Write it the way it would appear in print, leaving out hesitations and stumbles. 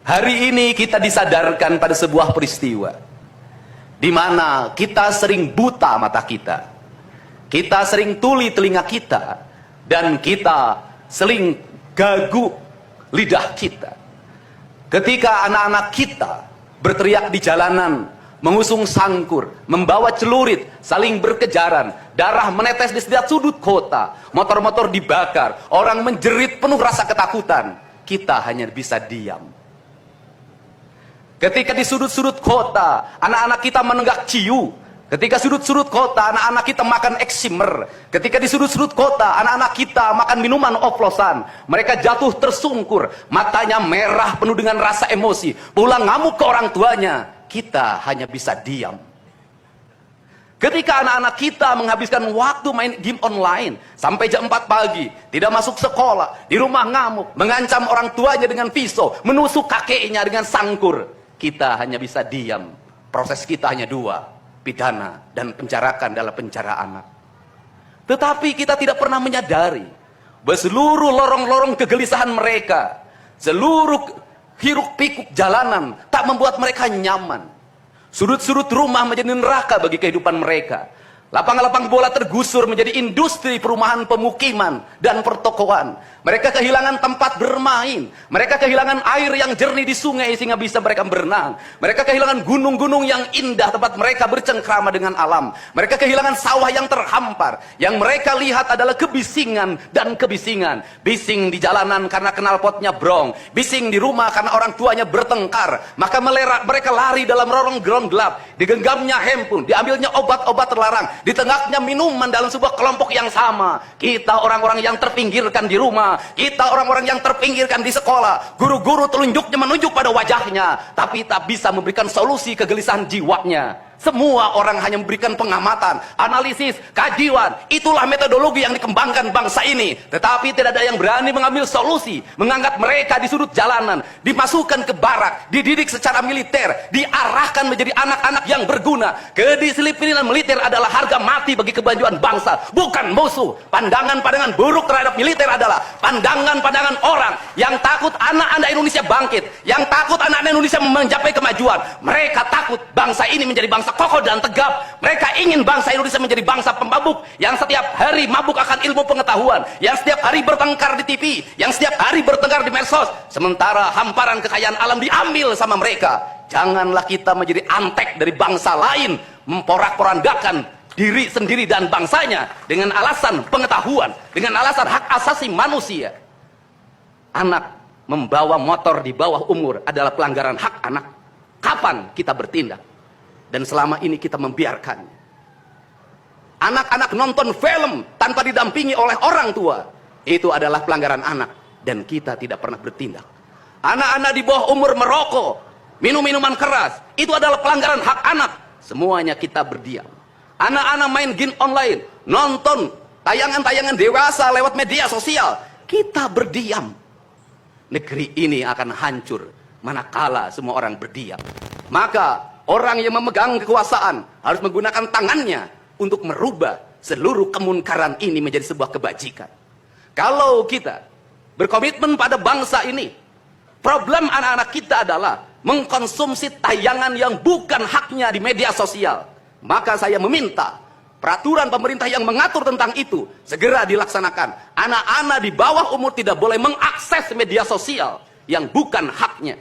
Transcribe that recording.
Hari ini kita disadarkan pada sebuah peristiwa di mana kita sering buta mata kita, kita sering tuli telinga kita, dan kita sering gagu lidah kita. Ketika anak-anak kita berteriak di jalanan, mengusung sangkur, membawa celurit, saling berkejaran, darah menetes di setiap sudut kota, motor-motor dibakar, orang menjerit penuh rasa ketakutan, kita hanya bisa diam. Ketika di sudut-sudut kota, anak-anak kita menenggak ciu. Ketika sudut-sudut kota, anak-anak kita makan eksimer. Ketika di sudut-sudut kota, anak-anak kita makan minuman oplosan. Mereka jatuh tersungkur, matanya merah penuh dengan rasa emosi, pulang ngamuk ke orang tuanya. Kita hanya bisa diam. Ketika anak-anak kita menghabiskan waktu main game online sampai jam 4 pagi, tidak masuk sekolah, di rumah ngamuk, mengancam orang tuanya dengan pisau, menusuk kakeknya dengan sangkur, kita hanya bisa diam. Proses kita hanya dua, pidana dan penjarakan dalam penjara anak. Tetapi kita tidak pernah menyadari bahwa seluruh lorong-lorong kegelisahan mereka, seluruh hiruk pikuk jalanan tak membuat mereka nyaman. Sudut-sudut rumah menjadi neraka bagi kehidupan mereka. Lapang-lapang bola tergusur menjadi industri perumahan, pemukiman, dan pertokoan. Mereka kehilangan tempat bermain. Mereka kehilangan air yang jernih di sungai sehingga bisa mereka berenang. Mereka kehilangan gunung-gunung yang indah tempat mereka bercengkrama dengan alam. Mereka kehilangan sawah yang terhampar. Yang mereka lihat adalah kebisingan dan kebisingan. Bising di jalanan karena knalpotnya brong. Bising di rumah karena orang tuanya bertengkar. Maka mereka lari dalam lorong-lorong gelap. Digenggamnya handphone, diambilnya obat-obat terlarang, ditengahnya minuman dalam sebuah kelompok yang sama. Kita orang-orang yang terpinggirkan di rumah, kita orang-orang yang terpinggirkan di sekolah. Guru-guru telunjuknya menunjuk pada wajahnya, tapi tak bisa memberikan solusi kegelisahan jiwanya. Semua orang hanya memberikan pengamatan, analisis, kajian. Itulah metodologi yang dikembangkan bangsa ini. Tetapi tidak ada yang berani mengambil solusi, mengangkat mereka di sudut jalanan, dimasukkan ke barak, dididik secara militer, diarahkan menjadi anak-anak yang berguna. Kedisiplinan militer adalah harga mati bagi kemajuan bangsa, bukan musuh. Pandangan-pandangan buruk terhadap militer adalah pandangan-pandangan orang yang takut anak-anak Indonesia bangkit, yang takut anak-anak Indonesia mencapai kemajuan. Mereka takut bangsa ini menjadi bangsa kokoh dan tegap. Mereka ingin bangsa Indonesia menjadi bangsa pemabuk yang setiap hari mabuk akan ilmu pengetahuan, yang setiap hari bertengkar di TV, yang setiap hari bertengkar di medsos, sementara hamparan kekayaan alam diambil sama mereka. Janganlah kita menjadi antek dari bangsa lain, memporak-porandakan diri sendiri dan bangsanya dengan alasan pengetahuan, dengan alasan hak asasi manusia. Anak membawa motor di bawah umur adalah pelanggaran hak anak. Kapan kita bertindak? Dan selama ini kita membiarkannya. Anak-anak nonton film tanpa didampingi oleh orang tua, itu adalah pelanggaran anak, dan kita tidak pernah bertindak. Anak-anak di bawah umur merokok, minum minuman keras, itu adalah pelanggaran hak anak. Semuanya kita berdiam. Anak-anak main game online, nonton tayangan-tayangan dewasa lewat media sosial, kita berdiam. Negeri ini akan hancur manakala semua orang berdiam. Maka orang yang memegang kekuasaan harus menggunakan tangannya untuk merubah seluruh kemunkaran ini menjadi sebuah kebajikan. Kalau kita berkomitmen pada bangsa ini, problem anak-anak kita adalah mengkonsumsi tayangan yang bukan haknya di media sosial. Maka saya meminta peraturan pemerintah yang mengatur tentang itu segera dilaksanakan. Anak-anak di bawah umur tidak boleh mengakses media sosial yang bukan haknya.